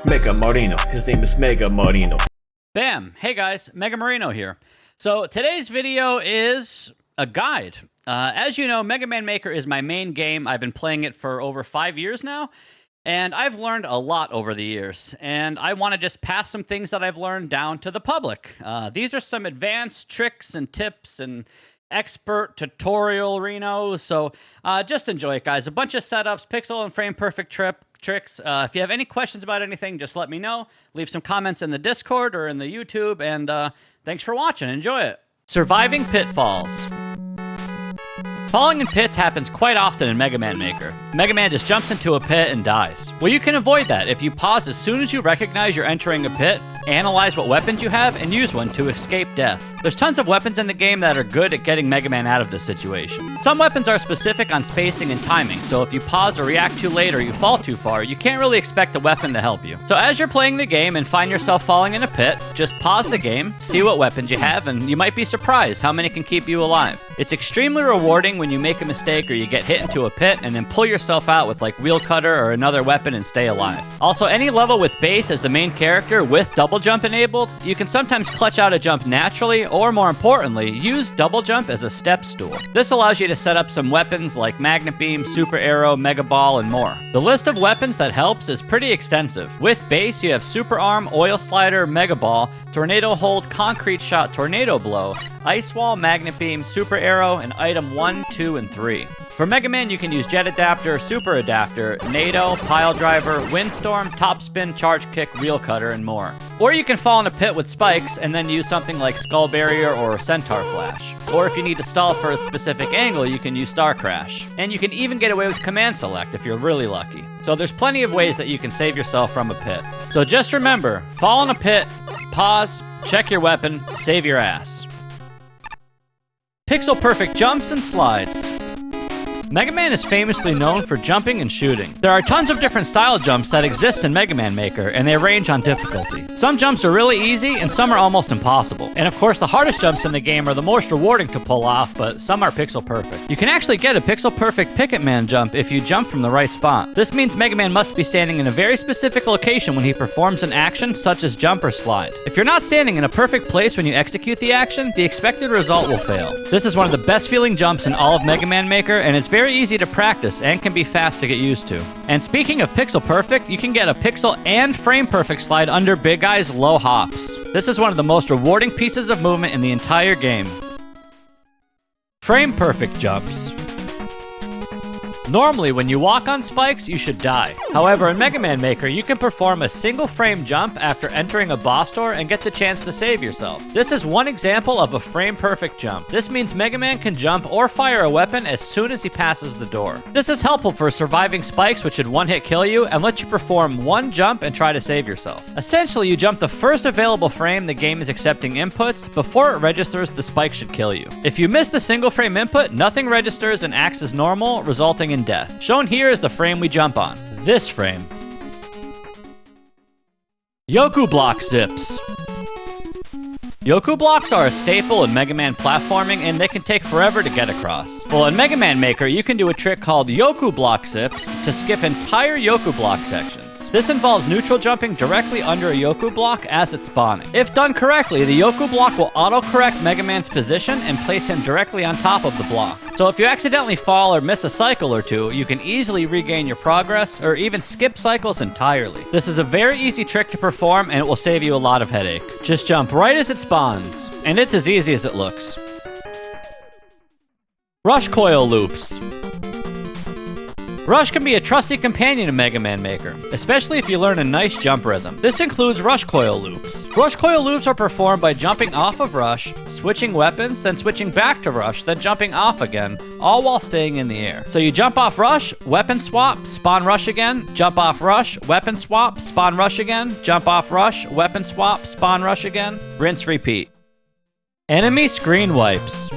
Mega Marino. His name is Mega Marino. Bam! Hey guys, Mega Marino here. So today's video is a guide. As you know, Mega Man Maker is my main game. I've been playing it for over 5 years now, and I've learned a lot over the years. And I want to just pass some things that I've learned down to the public. These are some advanced tricks and tips and expert tutorial Reno. So just enjoy it, guys. A bunch of setups, pixel and frame perfect tricks. If you have any questions about anything, just let me know. Leave some comments in the Discord or in the YouTube, and thanks for watching. Enjoy it. Surviving pitfalls. Falling in pits happens quite often in Mega Man Maker. Mega Man just jumps into a pit and dies. Well, you can avoid that if you pause as soon as you recognize you're entering a pit, analyze what weapons you have, and use one to escape death. There's tons of weapons in the game that are good at getting Mega Man out of this situation. Some weapons are specific on spacing and timing, so if you pause or react too late or you fall too far, you can't really expect the weapon to help you. So as you're playing the game and find yourself falling in a pit, just pause the game, see what weapons you have, and you might be surprised how many can keep you alive. It's extremely rewarding when you make a mistake or you get hit into a pit and then pull yourself out with like wheel cutter or another weapon and stay alive. Also, any level with bass as the main character with double jump enabled, you can sometimes clutch out a jump naturally, or more importantly, use double jump as a step stool. This allows you to set up some weapons like Magnet Beam, Super Arrow, Mega Ball, and more. The list of weapons that helps is pretty extensive. With bass, you have Super Arm, Oil Slider, Mega Ball, Tornado Hold, Concrete Shot, Tornado Blow, Ice Wall, Magnet Beam, Super Arrow, and Item 1, 2, and 3. For Mega Man, you can use Jet Adapter, Super Adapter, NATO, Pile Driver, Windstorm, Topspin, Charge Kick, Wheel Cutter, and more. Or you can fall in a pit with spikes and then use something like Skull Barrier or Centaur Flash. Or if you need to stall for a specific angle, you can use Star Crash. And you can even get away with Command Select if you're really lucky. So there's plenty of ways that you can save yourself from a pit. So just remember, fall in a pit, pause, check your weapon, save your ass. Pixel perfect jumps and slides. Mega Man is famously known for jumping and shooting. There are tons of different style jumps that exist in Mega Man Maker, and they range on difficulty. Some jumps are really easy, and some are almost impossible. And of course, the hardest jumps in the game are the most rewarding to pull off, but some are pixel perfect. You can actually get a pixel perfect Picket Man jump if you jump from the right spot. This means Mega Man must be standing in a very specific location when he performs an action such as jump or slide. If you're not standing in a perfect place when you execute the action, the expected result will fail. This is one of the best feeling jumps in all of Mega Man Maker, and it's very easy to practice and can be fast to get used to. And speaking of pixel perfect, you can get a pixel and frame perfect slide under Big Guy's low hops. This is one of the most rewarding pieces of movement in the entire game. Frame perfect jumps. Normally, when you walk on spikes, you should die. However, in Mega Man Maker, you can perform a single frame jump after entering a boss door and get the chance to save yourself. This is one example of a frame perfect jump. This means Mega Man can jump or fire a weapon as soon as he passes the door. This is helpful for surviving spikes which should one-hit kill you and let you perform one jump and try to save yourself. Essentially, you jump the first available frame the game is accepting inputs before it registers the spike should kill you. If you miss the single frame input, nothing registers and acts as normal, resulting in death. Shown here is the frame we jump on. This frame. Yoku block zips. Yoku blocks are a staple in Mega Man platforming, and they can take forever to get across. Well, in Mega Man Maker, you can do a trick called Yoku block zips to skip entire Yoku block sections. This involves neutral jumping directly under a Yoku block as it's spawning. If done correctly, the Yoku block will auto-correct Mega Man's position and place him directly on top of the block. So if you accidentally fall or miss a cycle or two, you can easily regain your progress or even skip cycles entirely. This is a very easy trick to perform, and it will save you a lot of headache. Just jump right as it spawns, and it's as easy as it looks. Rush coil loops. Rush can be a trusty companion in Mega Man Maker, especially if you learn a nice jump rhythm. This includes rush coil loops. Rush coil loops are performed by jumping off of rush, switching weapons, then switching back to rush, then jumping off again, all while staying in the air. So you jump off rush, weapon swap, spawn rush again, jump off rush, weapon swap, spawn rush again, jump off rush, weapon swap, spawn rush again, rinse repeat. Enemy screen wipes.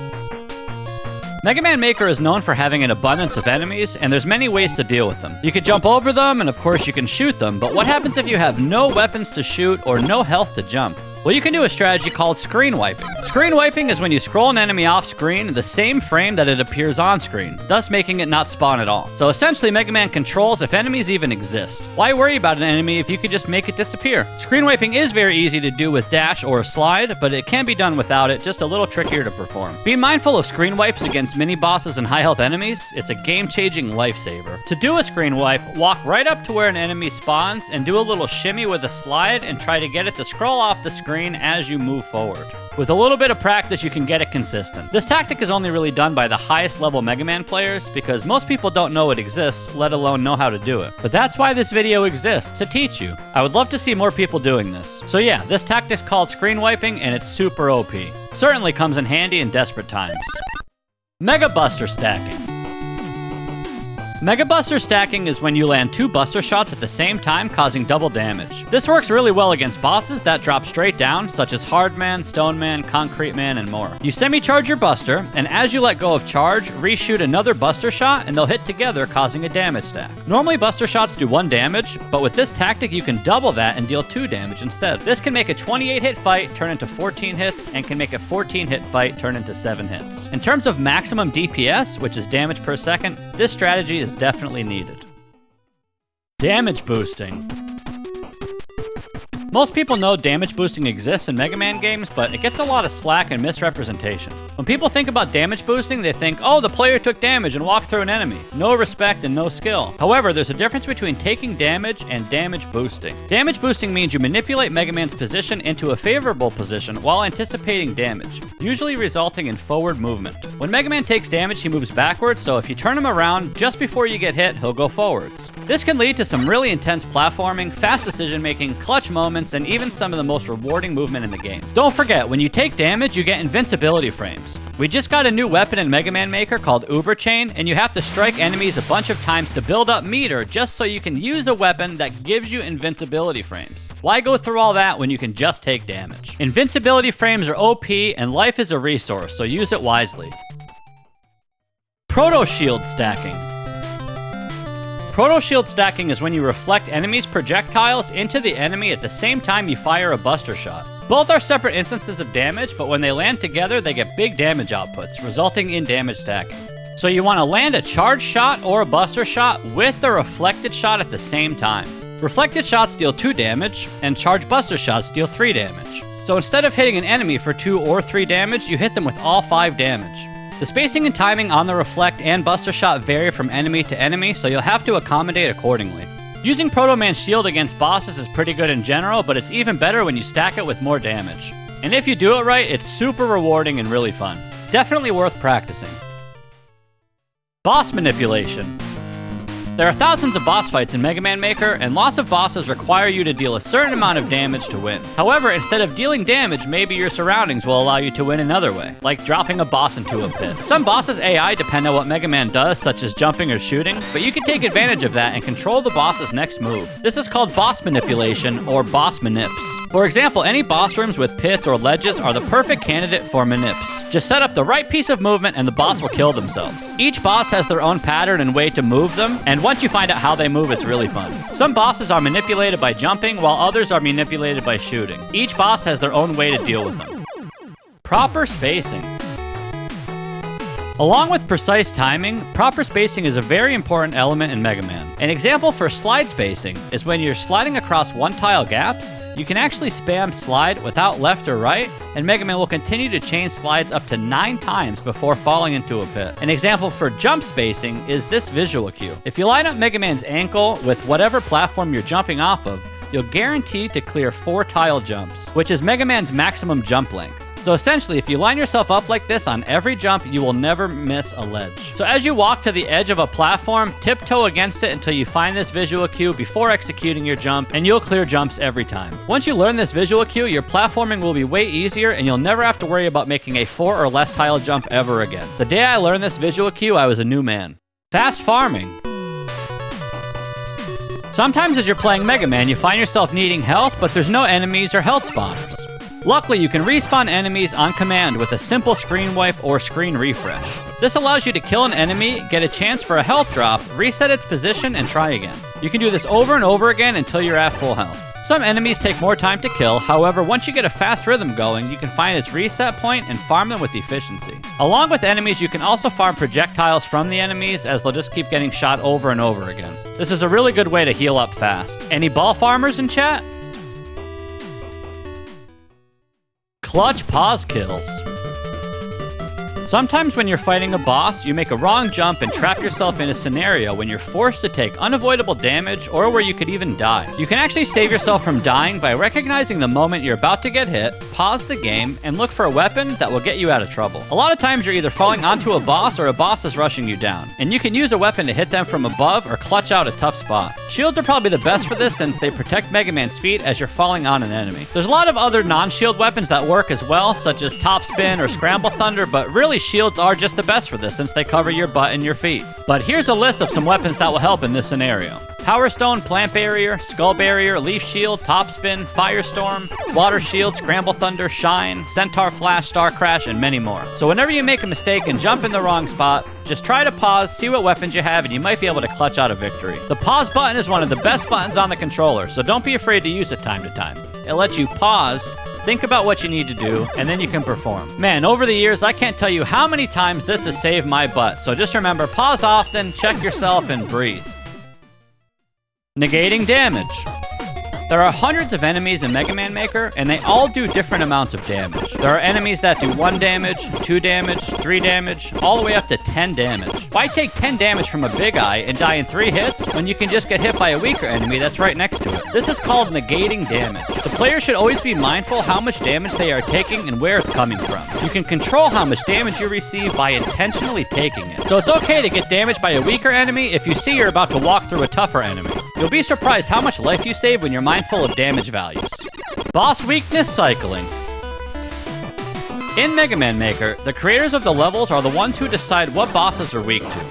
Mega Man Maker is known for having an abundance of enemies, and there's many ways to deal with them. You can jump over them, and of course you can shoot them, but what happens if you have no weapons to shoot or no health to jump? Well, you can do a strategy called screen wiping. Screen wiping is when you scroll an enemy off screen in the same frame that it appears on screen, thus making it not spawn at all. So essentially, Mega Man controls if enemies even exist. Why worry about an enemy if you could just make it disappear? Screen wiping is very easy to do with dash or a slide, but it can be done without it, just a little trickier to perform. Be mindful of screen wipes against mini bosses and high health enemies. It's a game-changing lifesaver. To do a screen wipe, walk right up to where an enemy spawns and do a little shimmy with a slide and try to get it to scroll off the screen as you move forward. With a little bit of practice, you can get it consistent. This tactic is only really done by the highest level Mega Man players because most people don't know it exists, let alone know how to do it. But that's why this video exists, to teach you. I would love to see more people doing this. So yeah, this tactic's called screen wiping and it's super OP. Certainly comes in handy in desperate times. Mega Buster stacking. Mega Buster stacking is when you land 2 Buster shots at the same time, causing double damage. This works really well against bosses that drop straight down, such as Hard Man, Stone Man, Concrete Man, and more. You semi-charge your Buster, and as you let go of charge, reshoot another Buster shot, and they'll hit together, causing a damage stack. Normally, Buster shots do 1 damage, but with this tactic, you can double that and deal 2 damage instead. This can make a 28-hit fight turn into 14 hits, and can make a 14-hit fight turn into 7 hits. In terms of maximum DPS, which is damage per second, this strategy is definitely needed. Damage boosting. Most people know damage boosting exists in Mega Man games, but it gets a lot of slack and misrepresentation. When people think about damage boosting, they think, oh, the player took damage and walked through an enemy. No respect and no skill. However, there's a difference between taking damage and damage boosting. Damage boosting means you manipulate Mega Man's position into a favorable position while anticipating damage, usually resulting in forward movement. When Mega Man takes damage, he moves backwards, so if you turn him around just before you get hit, he'll go forwards. This can lead to some really intense platforming, fast decision-making, clutch moments, and even some of the most rewarding movement in the game. Don't forget, when you take damage, you get invincibility frames. We just got a new weapon in Mega Man Maker called Uber Chain, and you have to strike enemies a bunch of times to build up meter just so you can use a weapon that gives you invincibility frames. Why go through all that when you can just take damage? Invincibility frames are OP, and life is a resource, so use it wisely. Proto Shield stacking. Proto Shield stacking is when you reflect enemies' projectiles into the enemy at the same time you fire a Buster shot. Both are separate instances of damage, but when they land together, they get big damage outputs, resulting in damage stacking. So you want to land a charged shot or a Buster shot with the reflected shot at the same time. Reflected shots deal 2 damage, and charged Buster shots deal 3 damage. So instead of hitting an enemy for 2 or 3 damage, you hit them with all 5 damage. The spacing and timing on the reflect and Buster shot vary from enemy to enemy, so you'll have to accommodate accordingly. Using Proto Man's shield against bosses is pretty good in general, but it's even better when you stack it with more damage. And if you do it right, it's super rewarding and really fun. Definitely worth practicing. Boss manipulation. There are thousands of boss fights in Mega Man Maker, and lots of bosses require you to deal a certain amount of damage to win. However, instead of dealing damage, maybe your surroundings will allow you to win another way, like dropping a boss into a pit. Some bosses' AI depend on what Mega Man does, such as jumping or shooting, but you can take advantage of that and control the boss's next move. This is called boss manipulation, or boss manips. For example, any boss rooms with pits or ledges are the perfect candidate for manips. Just set up the right piece of movement and the boss will kill themselves. Each boss has their own pattern and way to move them, and once you find out how they move, it's really fun. Some bosses are manipulated by jumping, while others are manipulated by shooting. Each boss has their own way to deal with them. Proper spacing. Along with precise timing, proper spacing is a very important element in Mega Man. An example for slide spacing is when you're sliding across one-tile gaps, you can actually spam slide without left or right, and Mega Man will continue to chain slides up to 9 times before falling into a pit. An example for jump spacing is this visual cue. If you line up Mega Man's ankle with whatever platform you're jumping off of, you'll guarantee to clear 4 tile jumps, which is Mega Man's maximum jump length. So essentially, if you line yourself up like this on every jump, you will never miss a ledge. So as you walk to the edge of a platform, tiptoe against it until you find this visual cue before executing your jump, and you'll clear jumps every time. Once you learn this visual cue, your platforming will be way easier, and you'll never have to worry about making a 4 or less tile jump ever again. The day I learned this visual cue, I was a new man. Fast farming. Sometimes as you're playing Mega Man, you find yourself needing health, but there's no enemies or health spawners. Luckily, you can respawn enemies on command with a simple screen wipe or screen refresh. This allows you to kill an enemy, get a chance for a health drop, reset its position, and try again. You can do this over and over again until you're at full health. Some enemies take more time to kill, however, once you get a fast rhythm going, you can find its reset point and farm them with efficiency. Along with enemies, you can also farm projectiles from the enemies, as they'll just keep getting shot over and over again. This is a really good way to heal up fast. Any ball farmers in chat? Clutch pause kills. Sometimes when you're fighting a boss, you make a wrong jump and trap yourself in a scenario when you're forced to take unavoidable damage or where you could even die. You can actually save yourself from dying by recognizing the moment you're about to get hit, pause the game, and look for a weapon that will get you out of trouble. A lot of times you're either falling onto a boss or a boss is rushing you down, and you can use a weapon to hit them from above or clutch out a tough spot. Shields are probably the best for this since they protect Mega Man's feet as you're falling on an enemy. There's a lot of other non-shield weapons that work as well, such as Top Spin or Scramble Thunder, but really shields are just the best for this since they cover your butt and your feet. But here's a list of some weapons that will help in this scenario. Power Stone, Plant Barrier, Skull Barrier, Leaf Shield, Top Spin, Firestorm, Water Shield, Scramble Thunder, Shine, Centaur Flash, Star Crash, and many more. So whenever you make a mistake and jump in the wrong spot, just try to pause, see what weapons you have, and you might be able to clutch out a victory. The pause button is one of the best buttons on the controller, so don't be afraid to use it time to time. It lets you pause, think about what you need to do, and then you can perform. Man, over the years, I can't tell you how many times this has saved my butt, so just remember, pause often, check yourself, and breathe. Negating Damage. There are hundreds of enemies in Mega Man Maker, and they all do different amounts of damage. There are enemies that do 1 damage, 2 damage, 3 damage, all the way up to 10 damage. Why take 10 damage from a big eye and die in 3 hits when you can just get hit by a weaker enemy that's right next to it? This is called negating damage. The player should always be mindful how much damage they are taking and where it's coming from. You can control how much damage you receive by intentionally taking it. So it's okay to get damaged by a weaker enemy if you see you're about to walk through a tougher enemy. You'll be surprised how much life you save when you're mindful of damage values. Boss weakness cycling. In Mega Man Maker, the creators of the levels are the ones who decide what bosses are weak to.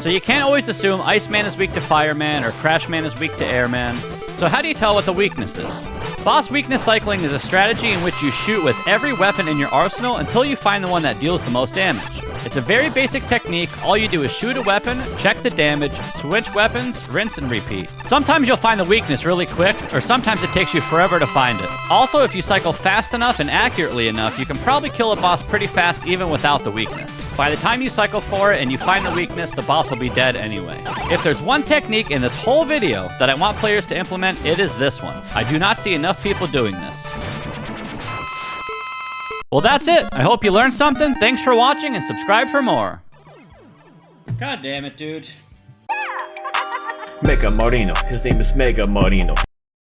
So you can't always assume Iceman is weak to Fireman or Crashman is weak to Airman. So how do you tell what the weakness is? Boss weakness cycling is a strategy in which you shoot with every weapon in your arsenal until you find the one that deals the most damage. It's a very basic technique. All you do is shoot a weapon, check the damage, switch weapons, rinse and repeat. Sometimes you'll find the weakness really quick, or sometimes it takes you forever to find it. Also, if you cycle fast enough and accurately enough, you can probably kill a boss pretty fast even without the weakness. By the time you cycle for it and you find the weakness, the boss will be dead anyway. If there's one technique in this whole video that I want players to implement, it is this one. I do not see enough people doing this. Well, that's it. I hope you learned something. Thanks for watching and subscribe for more. God damn it, dude. Mega Marino, his name is Mega Marino.